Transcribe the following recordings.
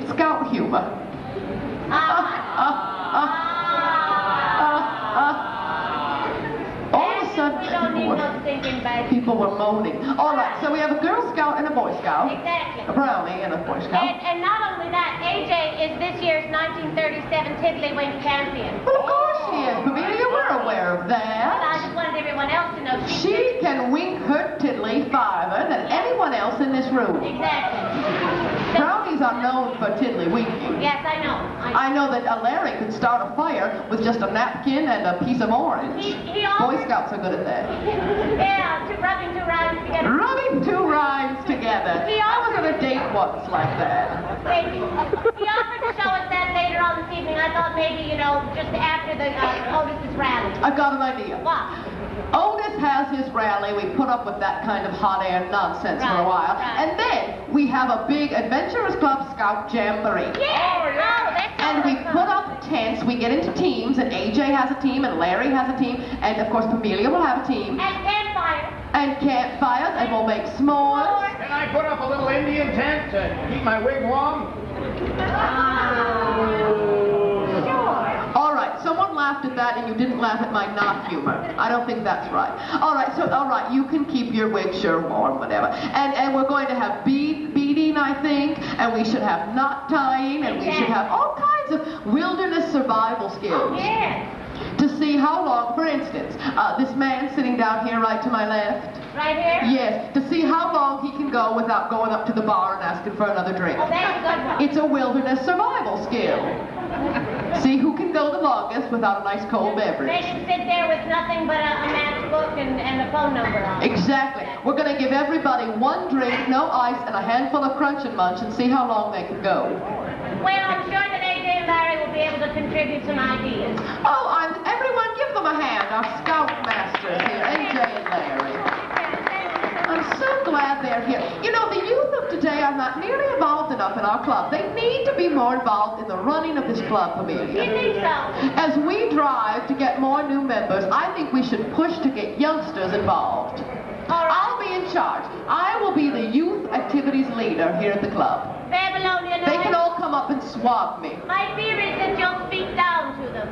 Scout humor. All of a sudden, people were moaning. All right, so we have a Girl Scout and a Boy Scout. Exactly. A Brownie and a Boy Scout. And not only that, AJ is this year's 1937 Tiddlywink champion. Well, of course she is, Amelia. We're aware of Well, that. I just wanted everyone else to know She can wink her tiddly farther than anyone else in this room. Exactly. Brownies are known for tiddly winking. Yes, I know. I know that Larry could start a fire with just a napkin and a piece of orange. He Boy Scouts are good at that. Yeah, rubbing two rhymes together. Rubbing two rhymes together. I was on a date once like that. He offered to show us that later on this evening. I thought maybe, you know, just after the Otis's rally. I've got an idea. What? Otis has his rally. We put up with that kind of hot air nonsense for a while. Right. And then we have a big Adventurers Club Scout Jamboree. Yeah. Oh, that's And we put up tents. We get into teams, and AJ has a team, and Larry has a team, and of course Pamelia will have a team. And campfire. And campfires, and we'll make s'mores. Can I put up a little Indian tent to keep my wig warm? All right, someone laughed at that, and you didn't laugh at my not humor. I don't think that's right. All right, you can keep your wig sure warm, whatever. And we're going to have beading, I think, and we should have knot tying, and we should have all kinds of wilderness survival skills. Oh, yeah. To see how long, for instance, this man sitting down here right to my left. Right here? Yes, to see how long he can go without going up to the bar and asking for another drink. Oh, that's a good one. It's a wilderness survival skill. See who can go the longest without a nice cold beverage. They can sit there with nothing but a matchbook and a phone number on it. Exactly. We're going to give everybody one drink, no ice, and a handful of Crunch and Munch and see how long they can go. Well, I'm sure that AJ and Larry will be able to contribute some ideas. Oh, everyone give them a hand. Our scout masters here, AJ and Larry. I'm so glad they're here. You know, the youth of today are not nearly involved enough in our club. They need to be more involved in the running of this club, Amelia. You think so? As we drive to get more new members, I think we should push to get youngsters involved. All right. I'll be in charge. I will be the youth activities leader here at the club. Babylonian. They can all come up and swab me. My fear is that you'll speak down to them.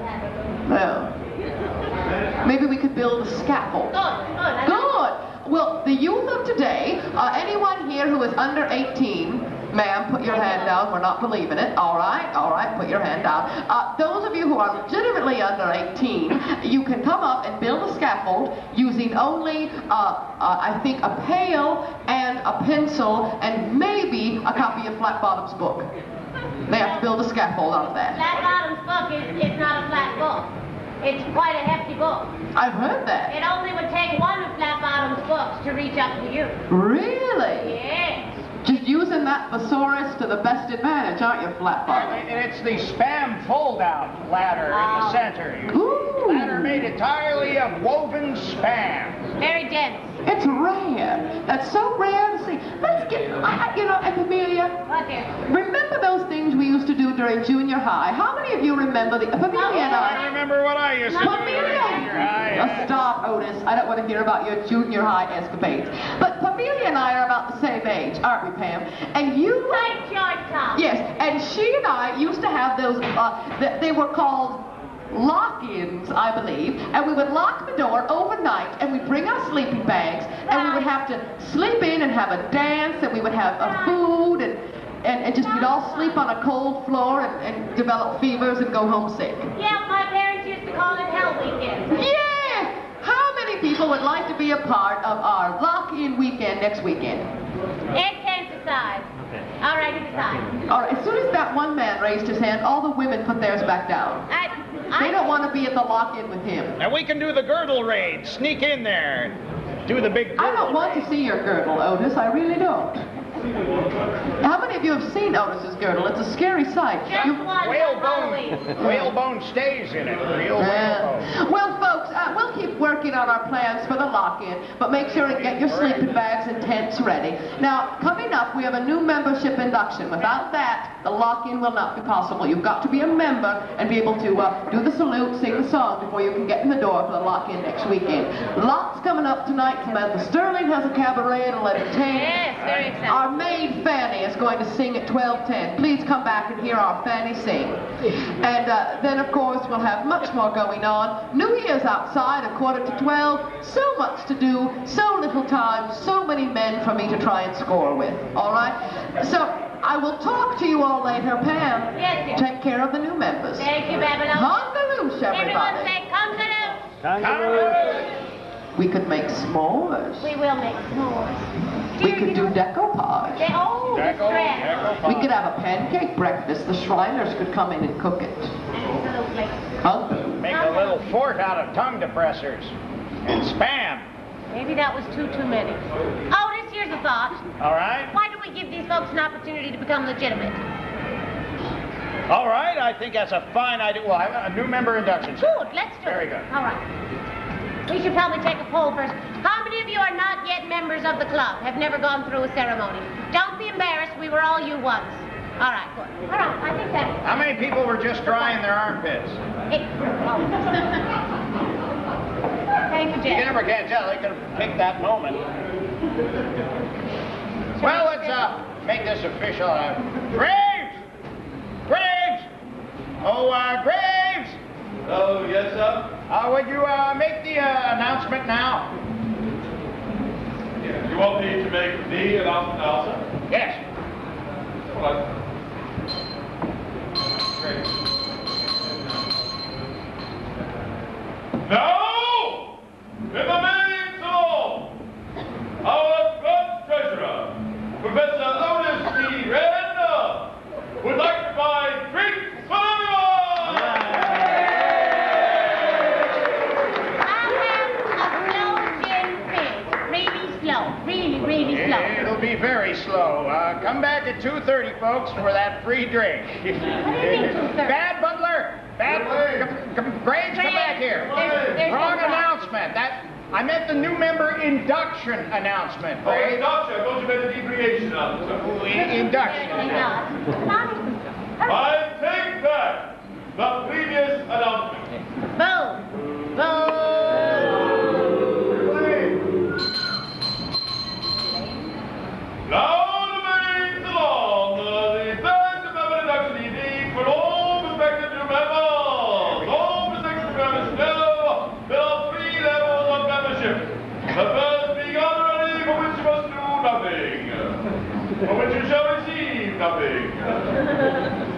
Well, maybe we could build a scaffold. Good. Good. Well, the youth of today, anyone here who is under 18, ma'am, put your hand down. We're not believing it. All right, put your hand down. Those of you who are legitimately under 18, you can come up and build a scaffold using only, I think, a pail and a pencil and maybe a copy of Flat Bottom's book. They have to build a scaffold out of that. Flat Bottom's book is not a flat book. It's quite a hefty book. I've heard that. It only would take one of Flat Bottom's books to reach up to you. Really? Yes. Just using that thesaurus to the best advantage, aren't you, Flat Bottom? And it's the spam fold-out ladder in the center. Ooh. Ladder made entirely of woven spam. Very dense. It's rare. That's so rare to see. Let's get, you know, Amelia, What dear? remember those things we used to do during junior high? How many of you remember the, Amelia and I I? remember what I used to do in junior high. Now stop, Otis. I don't want to hear about your junior high escapades. But Pamelia and I are about the same age, aren't we, Pam? And you... Like Georgetown. Yes, and she and I used to have those, they were called lock-ins, I believe, and we would lock the door overnight, and we'd bring our sleeping bags, and we would have to sleep in and have a dance, and we would have food, and just we'd all sleep on a cold floor and develop fevers and go home sick. Yeah, my parents used to call it Hell Weekend. Yeah! How many people would like to be a part of our lock-in weekend next weekend? Ed can't decide. All right, you decide. All right, as soon as that one man raised his hand, all the women put theirs back down. They don't want to be at the lock-in with him. And we can do the girdle raid. Sneak in there. Do the big girdle I don't want raid. to see your girdle, Otis. I really don't. How many of you have seen Otis's girdle? It's a scary sight. Just one Whalebone stays in it. Real whalebone. Well, folks, we'll keep working on our plans for the lock-in, but make sure and get your sleeping bags and tents ready. Now, coming up, we have a new membership induction. Without that, the lock-in will not be possible. You've got to be a member and be able to do the salute, sing the song before you can get in the door for the lock-in next weekend. Lots coming up tonight. Samantha Sterling has a cabaret at 11:10. Yes, very exciting. Our our maid Fanny is going to sing at 12:10. Please come back and hear our Fanny sing. And then, of course, we'll have much more going on. New Year's outside at 11:45. So much to do, so little time, so many men for me to try and score with. All right? So I will talk to you all later, Pam. Yes, dear. Take care of the new members. Thank you, Babylon. Congaloosh, everybody. Everyone say congaloosh. We could make s'mores. We will make s'mores. We could do decoupage. Distress. We could have a pancake breakfast. The Shriners could come in and cook it. Absolutely. Congaloosh. Make a little fort out of tongue depressors and spam. Maybe that was too many. Otis, here's a thought. All right? Why don't we give these folks an opportunity to become legitimate? All right, I think that's a fine idea. Well, a new member induction. Good, let's do it. Very good. All right. We should probably take a poll first. How many of you are not yet members of the club, have never gone through a ceremony? Don't be embarrassed, we were all you once. All right, good. All right, I think that... How many people were just drying their armpits? Thank you, You Jeff. never can tell. They could have picked that moment. Well, let's make this official. Graves! Graves! Oh, Graves! Oh, yes, sir? Would you make the announcement now? Yeah. You want me to make the announcement now, sir? Yes. Well, great. Now, in the main salon, our club treasurer, Professor Otis T. Wren, would like to buy drinks for everyone! Really slow. It'll be very slow. Come back at 2:30, folks, for that free drink. What do you mean 2:30? Bad butler! Bad Graves, come back here. There's Wrong no announcement. I meant the new member induction announcement, Oh, Graves. induction. I thought you meant inebriation announcement. Induction. I take back the previous announcement. Boom. Boom. Now the main salon, the third member induction evening for all prospective new members. All prospective members know there are 3 levels of membership. The first being honorary, for which you must do nothing, for which you shall receive nothing.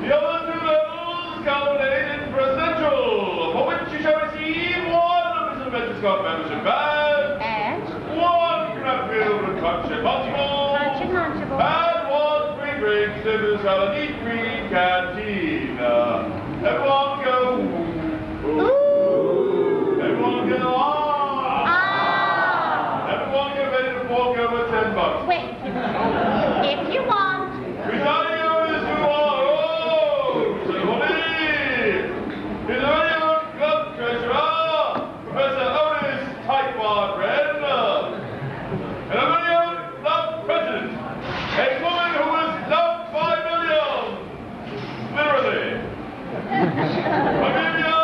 The other 2 levels culminate in presidential, for which you shall receive 1 official Metroscope membership badge, And 1 crab-filled with Munchable, Munchable. and 1 free drink in the Salad Green Canteen. Everyone go. Ooh. Everyone go on. Everyone get ready to fork over $10. Wait. If you want. Presiding over this new ceremony is the very own club treasurer, Professor Otis Tightwad Wren, and the very own club president, a woman who is loved by millions, literally. Amelia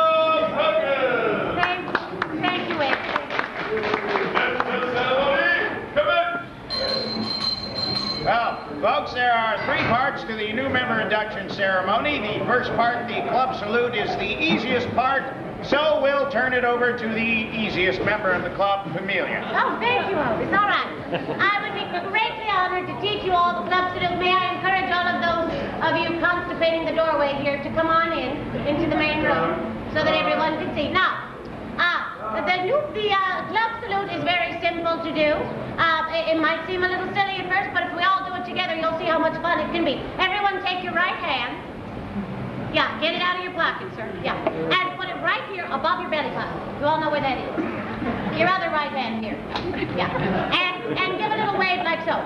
Perkins. Thank you, Ed. Next to the ceremony, commence. Well, folks, there are 3 parts to the new member induction ceremony. The first part, the club salute, is the easiest part, so we'll turn it over to the easiest member of the club, Amelia. Oh, thank you, Otis. All right. I would be greatly honored to teach you all the club salute. May I encourage all of those of you constipating the doorway here to come on into the main room so that everyone can see. Now, the club salute is very simple to do. It might seem a little silly at first, but if we all do it together, you'll see how much fun it can be. Everyone take your right hand. Yeah, get it out of your pocket, sir. Yeah. And put it right here above your belly button. You all know where that is. Your other right hand here. Yeah. And give a little wave like so.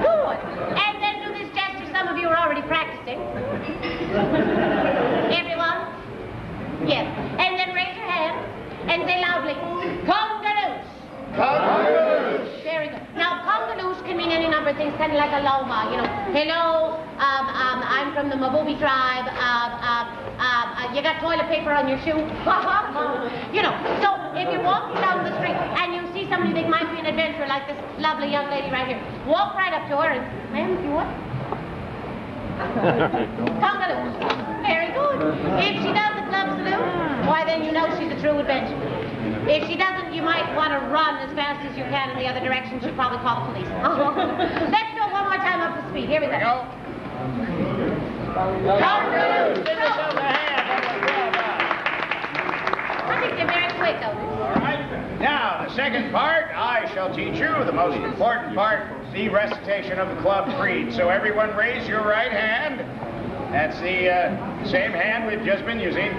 Good. And then do this gesture some of you are already practicing. Everyone? Yes. And then raise your hand and say loudly, Congaloosh. Congaloosh. Very good. Now, Congaloosh can mean any number of things, kind of like aloha, you know. Hello, I'm from the Mabubi tribe. You got toilet paper on your shoe. You know, so if you're walking down the street and you see somebody that might be an adventurer like this lovely young lady right here, walk right up to her and, ma'am, if you what? Congaloo. Very good. If she does the club salute, why then you know she's a true adventurer. If she doesn't, you might want to run as fast as you can in the other direction. She'll probably call the police. Let's do it one more time up to speed. Here we go. Congaloo. I think they're very quick, Otis. All right. Now, the second part, I shall teach you, the most important part, the recitation of the club creed. So everyone raise your right hand. That's the same hand we've just been using.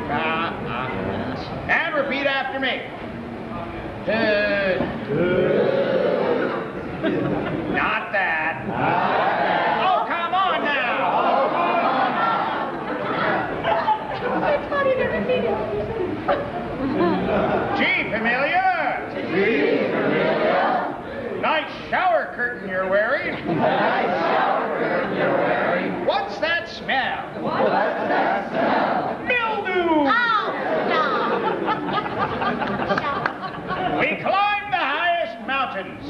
And repeat after me. Not that. Oh, come on now. Gee, familiar. Nice shower curtain you're wearing. What's that smell? Mildew. Oh, stop. We climb the highest mountains.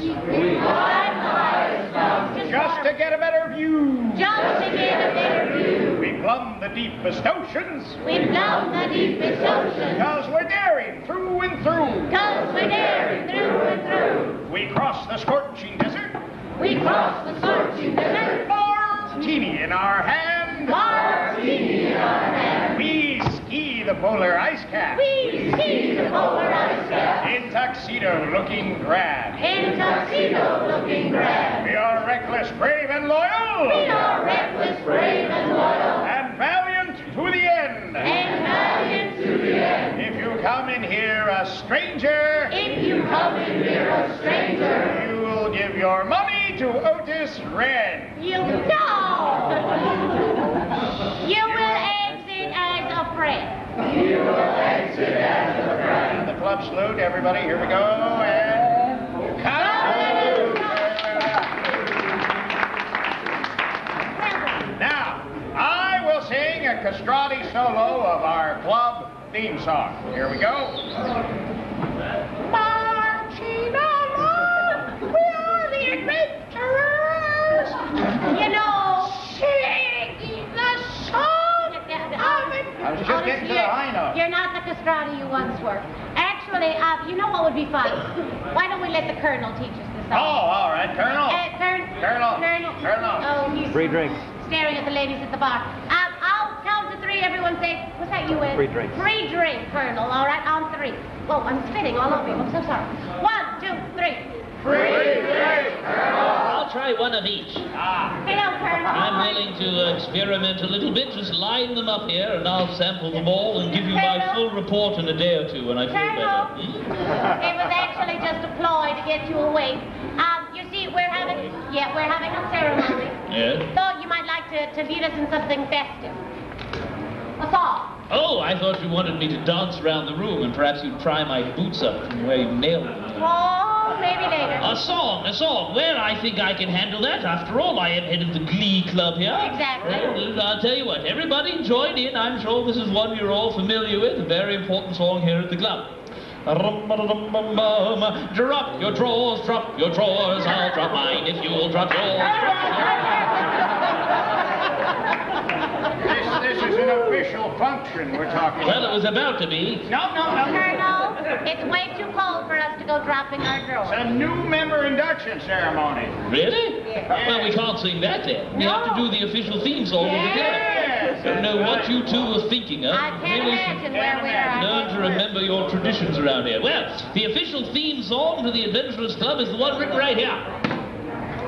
Just to get a better view. Just to get a better view. We plumb the deepest oceans. We plumb the deepest ocean. Cause we're daring through and through. Cause we're daring through and through. We cross the scorching desert. We cross the scorching desert. Martini in our hand. Martini in our hand. We ski the polar ice cap. We ski the polar ice cap. In tuxedo looking grand. In tuxedo looking grand. We are reckless, brave, and loyal. We are reckless, brave, and loyal. And valiant to the end. And valiant to the end. If you come in here a stranger. If you come in here a stranger. You will give your money to Otis Red. You know. You will exit as a friend. You will exit as a friend. The club salute, everybody. Here we go. And Congaloo. Now, I will sing a castrati solo of our club theme song. Here we go. Marching along, we are the adventurers. You know. Singing the song of I was just getting to the high note. You're not the castrati you once were. Actually, you know what would be fun? Why don't we let the Colonel teach us this Oh, song? all right, Colonel. Colonel. Oh, he's Free drinks. staring at the ladies at the bar. I'll count to three. Everyone say, what's that you in? Free drinks. Free drink, Colonel. All right, on three. Whoa, I'm spitting all over you. I'm so sorry. 1, 2, 3. Free drink, Colonel. I'll try one of each. Hello, Colonel. I'm willing to experiment a little bit. Just line them up here, and I'll sample them all and give you my full report in a day or two when I feel Colonel. better. It was actually just a ploy to get you awake. You see, we're having a ceremony. Yes? Thought you might like to lead us in something festive. A song. Oh, I thought you wanted me to dance around the room, and perhaps you'd pry my boots up from where you nailed them. Oh, maybe later. A song. Well, I think I can handle that. After all, I am head of the Glee Club here. Exactly. Well, I'll tell you what, everybody join in. I'm sure this is one you're all familiar with. A very important song here at the club. Drop your drawers, I'll drop mine if you'll drop yours. This is an official function we're talking Well, it about. was about to be. No. Colonel, it's way too cold for us to go dropping our It's drawers. a new member induction ceremony. Really? Yeah. Well, we can't sing that then. We have to do the official theme song altogether. Yes. I don't know what you two were thinking of. I can't imagine where we are. Learn to remember your traditions around here. Well, the official theme song to the Adventurers Club is the one written right here.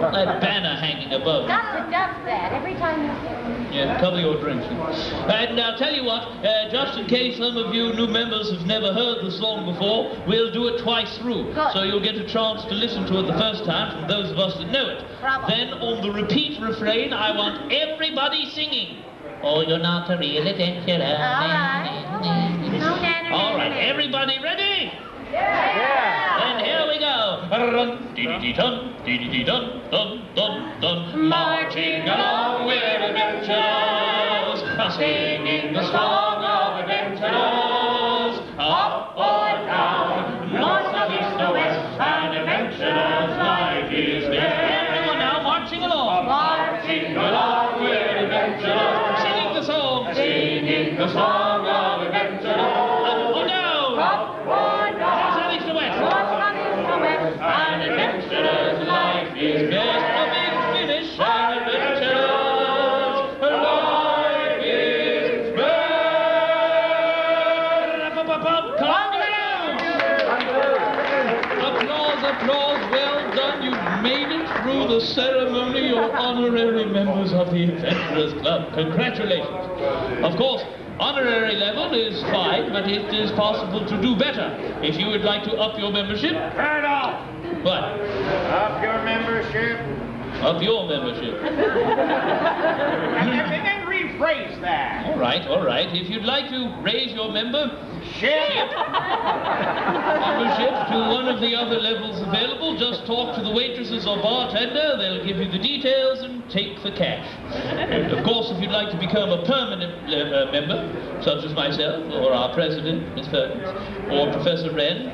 That banner hanging above. Got to dust that every time you sing. Yeah, cover your drinks. And I'll tell you what, just in case some of you new members have never heard the song before, we'll do it twice through. Good. So you'll get a chance to listen to it the first time from those of us that know it. Bravo. Then on the repeat refrain, I want everybody singing. Oh, you're not a real adventurer. All right. No nanner. All right, everybody ready? Yeah. Then here we go. Run, dee-dee-dee-dun, dee-dee-dee-dun, dun, dun, dun. Marching along, we're adventurers. singing the song of adventurers. Up or down, north, south, east, or west, an adventurer's life is best. Everyone now marching along. Marching along, we're adventurers. Singing the song. Singing the song of adventurers. Up or down. Up or down. South, east, or west. North, south, east, or west, an adventurer's life is best. A big finish, an adventurer's life is best. Applause, applause, well done. You've made it through the ceremony, your honorary members of the Adventurers Club. Congratulations. Of course, honorary level is fine, but it is possible to do better. If you would like to up your membership... Turn off! What? Up your membership. Up your membership. And then rephrase that. All right, all right. If you'd like to raise your membership to one of the other levels available, just talk to the waitresses or bartender. They'll give you the details and take the cash. And of course, if you'd like to become a permanent member, such as myself, or our president, Miss Perkins, or Professor Wren,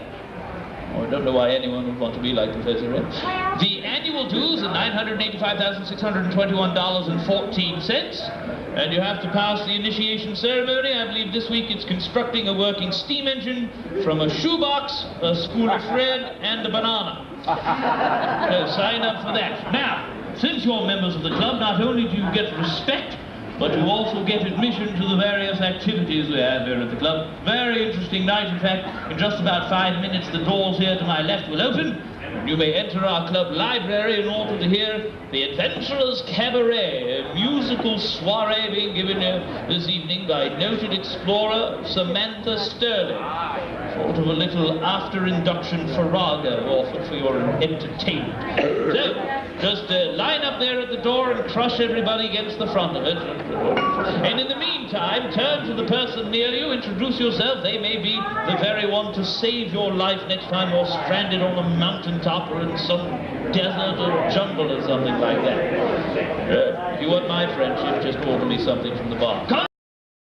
or I don't know why anyone would want to be like Professor Wren. The annual dues are $985,621.14, and you have to pass the initiation ceremony. I believe this week it's constructing a working steam engine from a shoebox, a spool of thread, and a banana. Sign up for that. Now, since you're members of the club, not only do you get respect, but you also get admission to the various activities we have here at the club. Very interesting night, in fact. In just about 5 minutes, the doors here to my left will open. You may enter our club library in order to hear the Adventurers Cabaret, a musical soiree being given here this evening by noted explorer Samantha Sterling. Sort of a little after-induction farrago offered for your entertainment. So, just line up there at the door and crush everybody against the front of it. And in the meantime, turn to the person near you, introduce yourself. They may be the very one to save your life next time you're stranded on a mountaintop or in some desert or jungle or something like that. If you want my friendship, just order me something from the bar. Come